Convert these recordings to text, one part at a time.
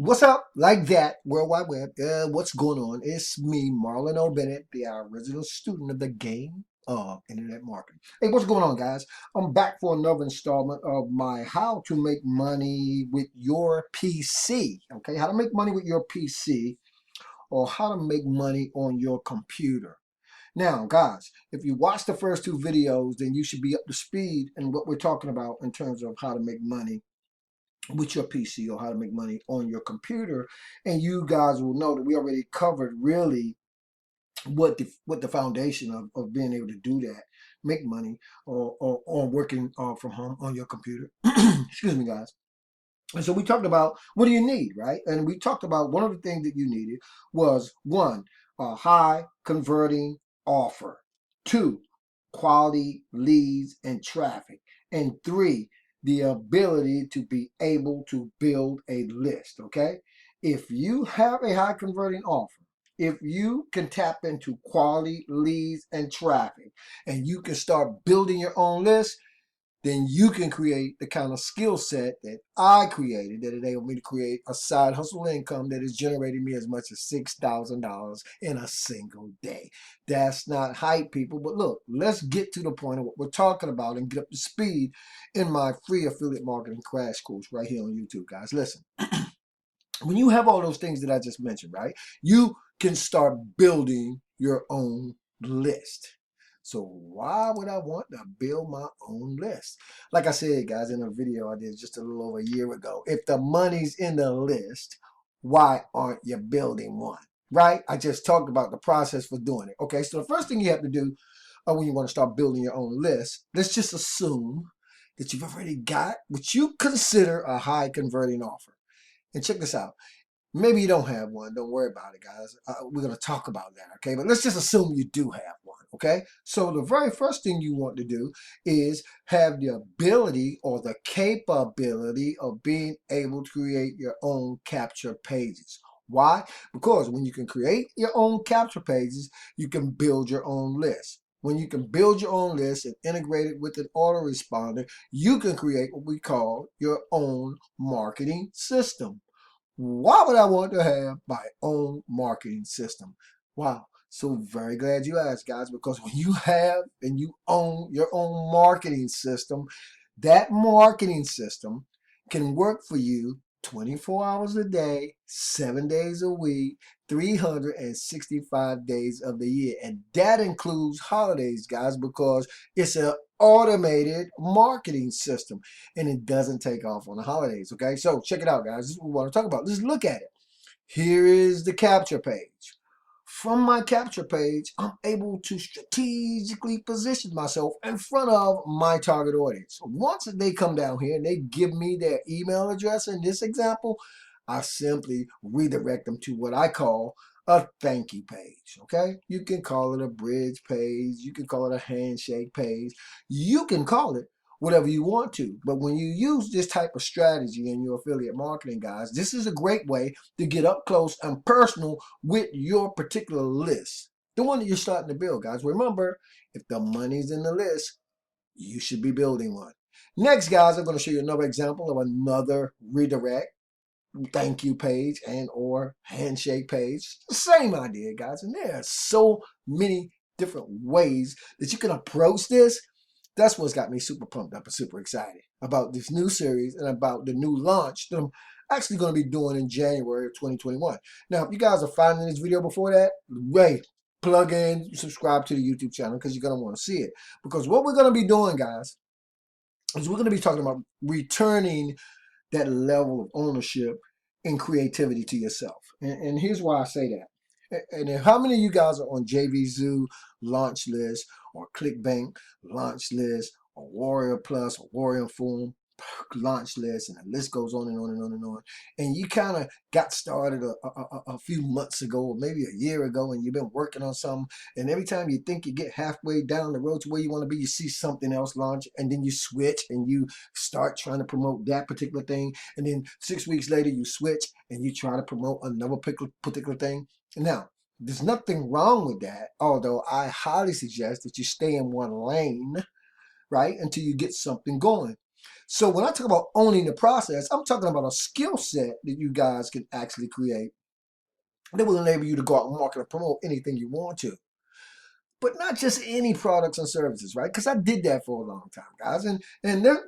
What's up? Like that, World Wide Web. What's going on? It's me, Marlon O. Bennett, the original student of the game of internet marketing. Hey, what's going on, guys? I'm back for another installment of my How to Make Money with Your PC. Okay, how to make money with your PC or how to make money on your computer. Now, guys, if you watch the first two videos, then you should be up to speed in what we're talking about in terms of how to make money with your PC or how to make money on your computer. And you guys will know that we already covered really what the foundation of being able to do that, make money or working from home on your computer. Excuse me, guys. And so we talked about what do you need, right? And we talked about one of the things that you needed was one, a high converting offer, two, quality leads and traffic, and three, the ability to be able to build a list, okay? If you have a high converting offer, if you can tap into quality leads and traffic, and you can start building your own list, then you can create the kind of skill set that I created that enabled me to create a side hustle income that is generating me as much as $6,000 in a single day. That's not hype, people, but look, let's get to the point of what we're talking about and get up to speed in my free affiliate marketing crash course right here on YouTube, guys. Listen, when you have all those things that I just mentioned, right, you can start building your own list. So why would I want to build my own list? Like I said, guys, in a video I did just a little over a year ago, if the money's in the list, why aren't you building one? Right? I just talked about the process for doing it. Okay, so the first thing you have to do when you want to start building your own list, let's just assume that you've already got what you consider a high converting offer. And check this out. Maybe you don't have one. Don't worry about it, guys. We're going to talk about that, okay? But let's just assume you do have one, okay? So the very first thing you want to do is have the ability or the capability of being able to create your own capture pages. Why? Because when you can create your own capture pages, you can build your own list. When you can build your own list and integrate it with an autoresponder, you can create what we call your own marketing system. Why would I want to have my own marketing system? Wow. So very glad you asked, guys, because when you have and you own your own marketing system, that marketing system can work for you 24 hours a day, 7 days a week, 365 days of the year. And that includes holidays, guys, because it's an automated marketing system and it doesn't take off on the holidays. Okay, so check it out, guys. This is what we want to talk about. Let's look at it. Here is the capture page. From my capture page, I'm able to strategically position myself in front of my target audience. Once they come down here and they give me their email address in this example, I simply redirect them to what I call a thank you page. Okay, you can call it a bridge page, you can call it a handshake page, you can call it whatever you want to. But when you use this type of strategy in your affiliate marketing, guys, this is a great way to get up close and personal with your particular list, the one that you're starting to build, guys. Remember, if the money's in the list, you should be building one. Next, guys, I'm going to show you another example of another redirect thank you page and or handshake page. Same idea, guys. And there are so many different ways that you can approach this. That's what's got me super pumped up and super excited about this new series and about the new launch that I'm actually going to be doing in January of 2021. Now, if you guys are finding this video before that, wait, plug in, subscribe to the YouTube channel because you're going to want to see it. Because what we're going to be doing, guys, is we're going to be talking about returning that level of ownership and creativity to yourself. And here's why I say that. And how many of you guys are on JVZoo launch list or ClickBank launch list or Warrior Plus or Warrior Forum launch list, and the list goes on and on and on and on. And you kind of got started a few months ago or maybe a year ago, and you've been working on something, and every time you think you get halfway down the road to where you want to be, you see something else launch, and then you switch and you start trying to promote that particular thing, and then 6 weeks later you switch and you try to promote another particular thing. Now, there's nothing wrong with that, although I highly suggest that you stay in one lane, right, until you get something going. So when I talk about owning the process, I'm talking about a skill set that you guys can actually create that will enable you to go out and market and promote anything you want to. But not just any products and services, right? Because I did that for a long time, guys. And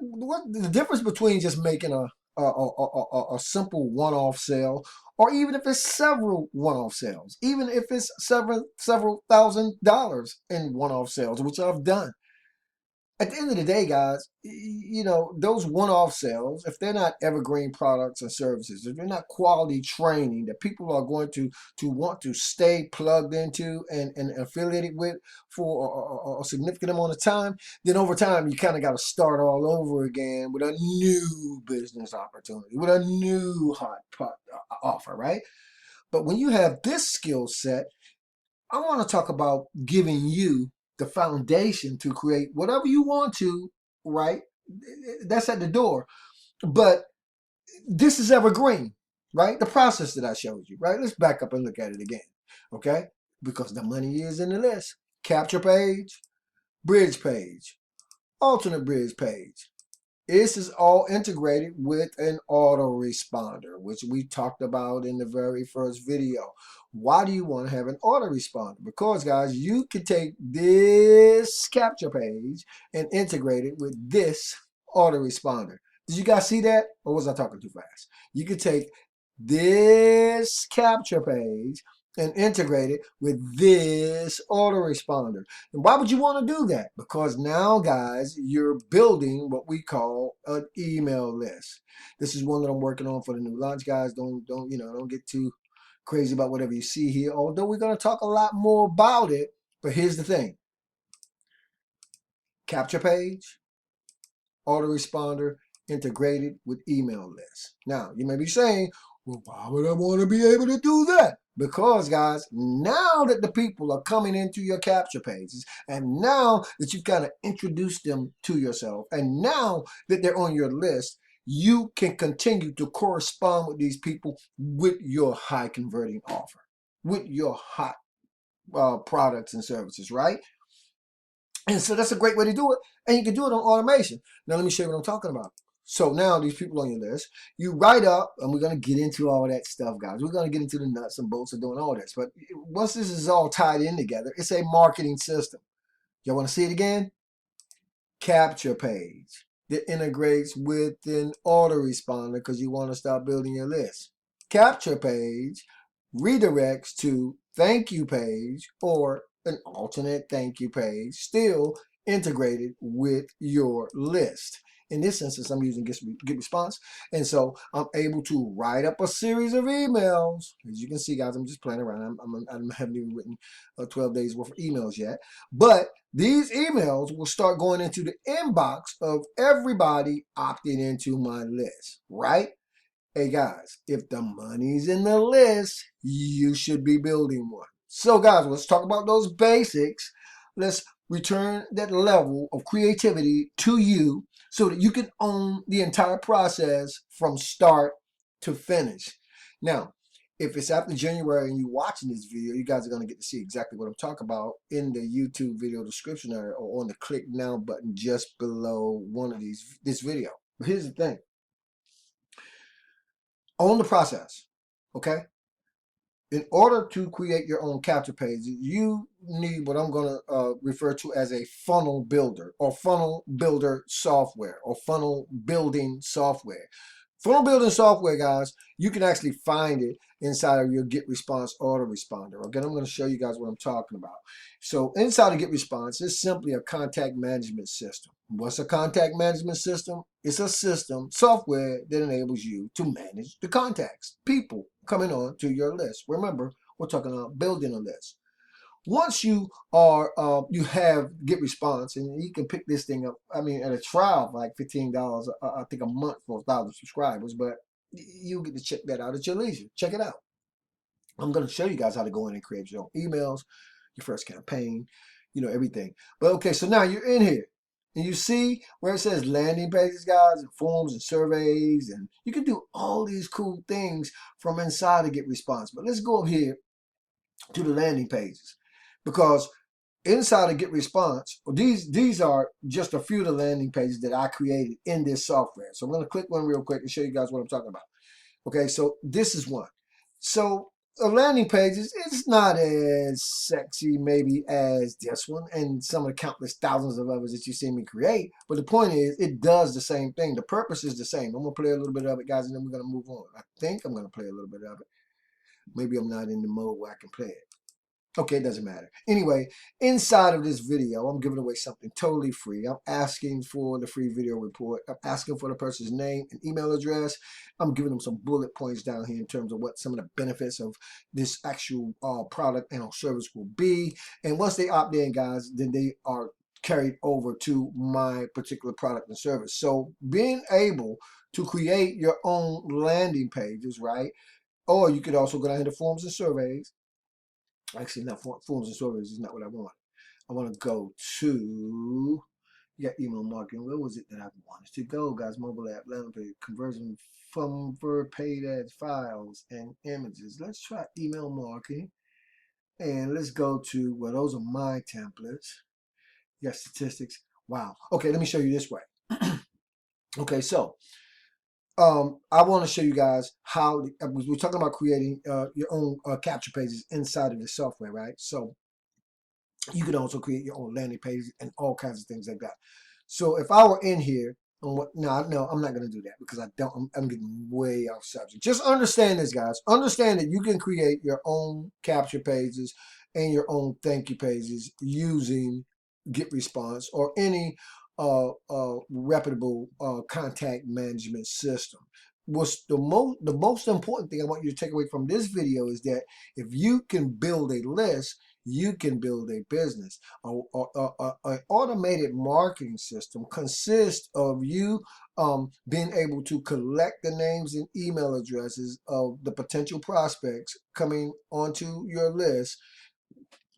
what the difference between just making a simple one-off sale, or even if it's several one-off sales, even if it's several $1,000s in one-off sales, which I've done. At the end of the day, guys, those one-off sales, if they're not evergreen products and services, if they're not quality training that people are going to want to stay plugged into and affiliated with for a significant amount of time, then over time you kind of got to start all over again with a new business opportunity, with a new hot pot offer, right? But when you have this skill set, I want to talk about giving you the foundation to create whatever you want to, right? That's at the door. But this is evergreen, right? The process that I showed you, right? Let's back up and look at it again, okay? Because the money is in the list. Capture page, bridge page, alternate bridge page. This is all integrated with an autoresponder, which we talked about in the very first video. Why do you want to have an autoresponder? Because, guys, you can take this capture page and integrate it with this autoresponder. Did you guys see that? Or was I talking too fast? You could take this capture page and integrate it with this autoresponder. And why would you want to do that? Because now, guys, you're building what we call an email list. This is one that I'm working on for the new launch, guys. Don't get too crazy about whatever you see here. Although we're going to talk a lot more about it. But here's the thing. Capture page, autoresponder, integrated with email list. Now, you may be saying, well, why would I want to be able to do that? Because, guys, now that the people are coming into your capture pages, and now that you've kind of introduced them to yourself, and now that they're on your list, you can continue to correspond with these people with your high converting offer, with your hot products and services, right? And so that's a great way to do it. And you can do it on automation. Now, let me show you what I'm talking about. So now these people on your list, you write up, and we're going to get into all that stuff, guys. We're going to get into the nuts and bolts of doing all this. But once this is all tied in together, it's a marketing system. Y'all want to see it again? Capture page that integrates with an autoresponder because you want to start building your list. Capture page redirects to thank you page or an alternate thank you page, still integrated with your list. In this instance, I'm using Get Response. And so I'm able to write up a series of emails. As you can see, guys, I'm just playing around. I haven't even written 12 days worth of emails yet. But these emails will start going into the inbox of everybody opting into my list, right? Hey guys, if the money's in the list, you should be building one. So guys, let's talk about those basics. Let's return that level of creativity to you so that you can own the entire process from start to finish. Now, if it's after January and you're watching this video, you guys are going to get to see exactly what I'm talking about in the YouTube video description area or on the click now button just below this video. But here's the thing. Own the process, okay? In order to create your own capture page, you need what I'm going to refer to as a funnel builder or funnel builder software or funnel building software. Funnel building software, guys, you can actually find it inside of your Get Response autoresponder. Again, I'm going to show you guys what I'm talking about. So inside of Get Response, it's simply a contact management system. What's a contact management system? It's a system, software that enables you to manage the contacts, people coming on to your list. Remember, we're talking about building a list. Once you have Get Response, and you can pick this thing up, I mean, at a trial for like $15, I think a month for 1,000 subscribers, but you get to check that out at your leisure. Check it out. I'm going to show you guys how to go in and create your own emails, your first campaign, everything. But okay, so now you're in here. And you see where it says landing pages, guys, and forms and surveys, and you can do all these cool things from inside to Get Response. But let's go up here to the landing pages, because inside of Get Response, these are just a few of the landing pages that I created in this software. So I'm going to click one real quick and show you guys what I'm talking about. Okay, so this is one. So a landing page it's not as sexy maybe as this one and some of the countless thousands of others that you see me create. But the point is, it does the same thing. The purpose is the same. I'm going to play a little bit of it, guys, and then we're going to move on. I think I'm going to play a little bit of it. Maybe I'm not in the mode where I can play it. Okay, it doesn't matter. Anyway, inside of this video, I'm giving away something totally free. I'm asking for the free video report. I'm asking for the person's name and email address. I'm giving them some bullet points down here in terms of what some of the benefits of this actual product and service will be. And once they opt in, guys, then they are carried over to my particular product and service. So being able to create your own landing pages, right? Or you could also go down into forms and surveys. Actually, not forms and surveys is not what I want. I want to go to email marketing. Where was it that I wanted to go, guys? Mobile app, landing page, conversion from verb paid ads, files, and images. Let's try email marketing. And let's go to, well, those are my templates. You got statistics. Wow. Okay, let me show you this way. Okay, so I want to show you guys how we're talking about creating your own capture pages inside of the software, right? So you can also create your own landing pages and all kinds of things like that. So if I were in here, no, I'm not going to do that because I'm getting way off subject. Just understand this, guys. Understand that you can create your own capture pages and your own thank you pages using Get Response or any reputable contact management system. What's the most important thing I want you to take away from this video is that if you can build a list, you can build a business. An automated marketing system consists of you being able to collect the names and email addresses of the potential prospects coming onto your list,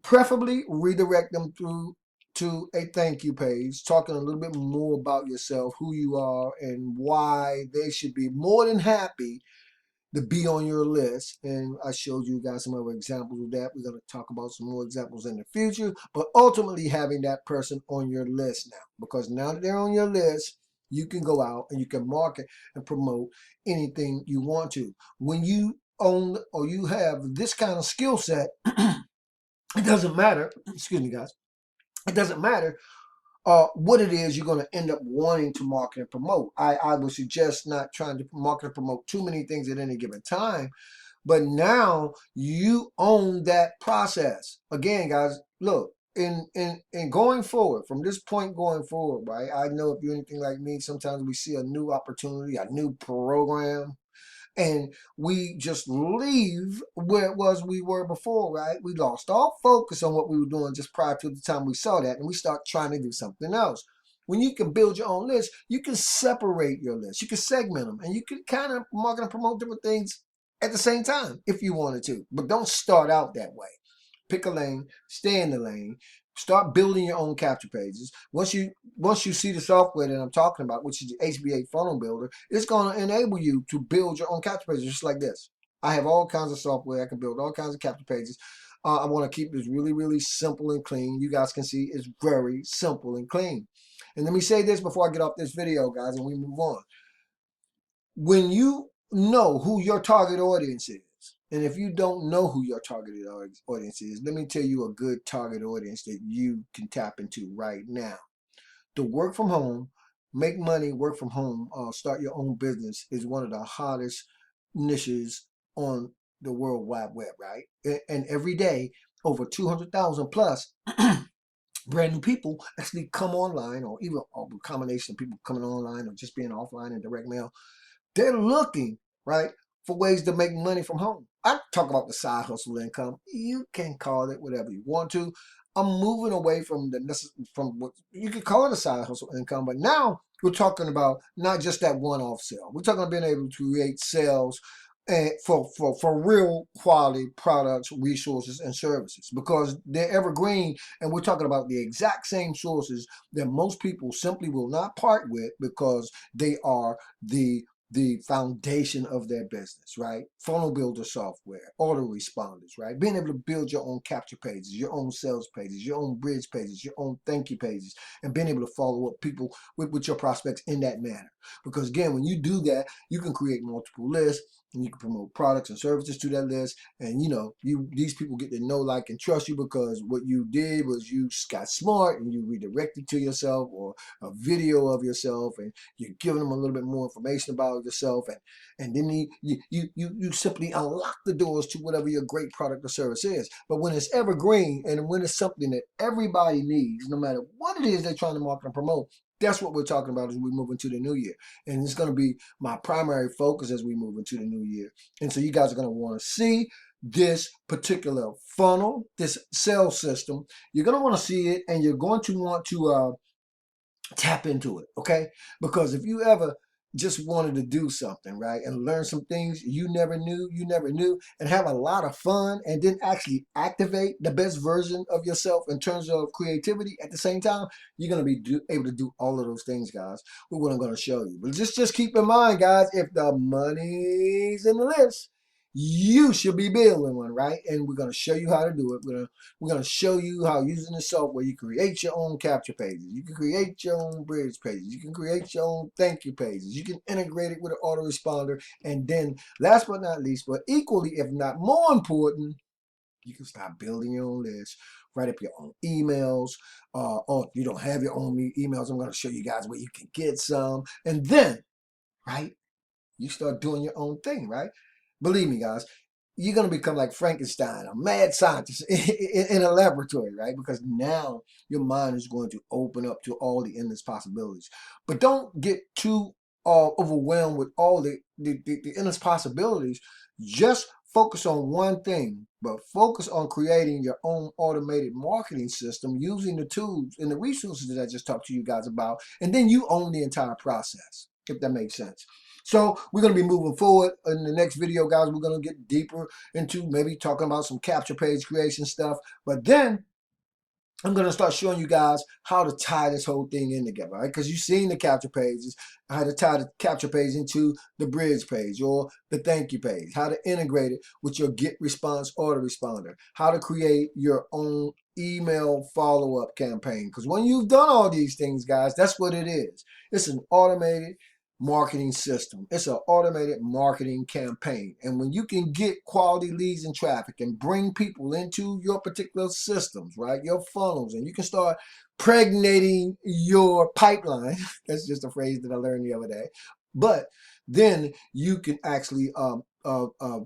preferably redirect them through to a thank you page, talking a little bit more about yourself, who you are, and why they should be more than happy to be on your list. And I showed you guys some other examples of that. We're going to talk about some more examples in the future, but ultimately having that person on your list now, because now that they're on your list, you can go out and you can market and promote anything you want to. When you own or you have this kind of skill set, it doesn't matter, excuse me, guys, it doesn't matter what it is you're going to end up wanting to market and promote. I would suggest not trying to market and promote too many things at any given time, but now you own that process. Again, guys, look, in going forward, from this point going forward, right? I know if you're anything like me, sometimes we see a new opportunity, a new program, and we just leave where it was we were before, right? We lost all focus on what we were doing just prior to the time we saw that, and we start trying to do something else. When you can build your own list, you can separate your list, you can segment them, and you can kind of market and promote different things at the same time if you wanted to, but don't start out that way. Pick a lane, stay in the lane, start building your own capture pages. Once you see the software that I'm talking about, which is the HBA funnel builder, it's going to enable you to build your own capture pages just like this. I have all kinds of software. I can build all kinds of capture pages. I want to keep this really, really simple and clean. You guys can see it's very simple and clean. And let me say this before I get off this video, guys, and we move on. When you know who your target audience is, and if you don't know who your targeted audience is, let me tell you a good target audience that you can tap into right now. The work from home, make money, work from home, start your own business is one of the hottest niches on the World Wide Web, right? And every day, over 200,000 plus brand new people actually come online, or even a combination of people coming online or just being offline and direct mail. They're looking, right, for ways to make money from home. I talk about the side hustle income. You can call it whatever you want to. I'm moving away from what you could call it a side hustle income, but now we're talking about not just that one-off sale. We're talking about being able to create sales for real quality products, resources, and services, because they're evergreen, and we're talking about the exact same sources that most people simply will not part with because they are the the foundation of their business, right? Funnel builder software, autoresponders, right? Being able to build your own capture pages, your own sales pages, your own bridge pages, your own thank you pages, and being able to follow up people with your prospects in that manner. Because again, when you do that, you can create multiple lists and you can promote products and services to that list. And these people get to know, like, and trust you because what you did was you got smart and you redirected to yourself or a video of yourself, and you're giving them a little bit more information about yourself, and then you simply unlock the doors to whatever your great product or service is. But when it's evergreen and when it's something that everybody needs, no matter what it is they're trying to market and promote, that's what we're talking about as we move into the new year. And it's going to be my primary focus as we move into the new year. And so you guys are going to want to see this particular funnel, this sales system. You're going to want to see it, and you're going to want to tap into it, okay? Because if you ever just wanted to do something, right, and learn some things you never knew, and have a lot of fun, and then actually activate the best version of yourself in terms of creativity at the same time, you're going to be able to do all of those things, guys, with what I'm going to show you. But just keep in mind, guys, if the money's in the list, you should be building one, right? And we're going to show you how to do it. We're going to show you how, using the software, you create your own capture pages. You can create your own bridge pages. You can create your own thank you pages. You can integrate it with an autoresponder. And then last but not least, but equally, if not more important, you can start building your own list, write up your own emails. Or if you don't have your own emails, I'm going to show you guys where you can get some. And then, right, you start doing your own thing, right? Believe me, guys, you're going to become like Frankenstein, a mad scientist in a laboratory, right? Because now your mind is going to open up to all the endless possibilities. But don't get too overwhelmed with all the endless possibilities. Just focus on one thing, but focus on creating your own automated marketing system using the tools and the resources that I just talked to you guys about. And then you own the entire process, if that makes sense. So we're going to be moving forward in the next video, guys. We're going to get deeper into maybe talking about some capture page creation stuff. But then I'm going to start showing you guys how to tie this whole thing in together, right? Because you've seen the capture pages, how to tie the capture page into the bridge page or the thank you page, how to integrate it with your get response autoresponder, how to create your own email follow-up campaign. Because when you've done all these things, guys, that's what it is. It's an automated marketing system. It's an automated marketing campaign. And when you can get quality leads and traffic and bring people into your particular systems, right, your funnels, and you can start pregnating your pipeline. That's just a phrase that I learned the other day. But then you can actually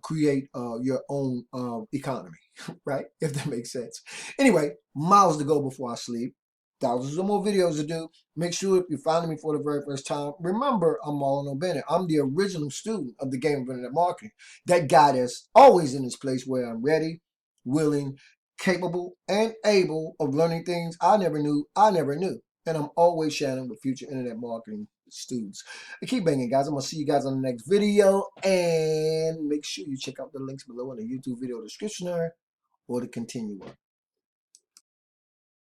create your own economy, right? If that makes sense. Anyway, miles to go before I sleep. Thousands of more videos to do. Make sure if you're finding me for the very first time, remember I'm Marlon O'Bennett. I'm the original student of the game of internet marketing. That guy that's always in this place where I'm ready, willing, capable, and able of learning things I never knew. And I'm always sharing with future internet marketing students. Keep banging, guys. I'm going to see you guys on the next video. And make sure you check out the links below in the YouTube video description or the continue one.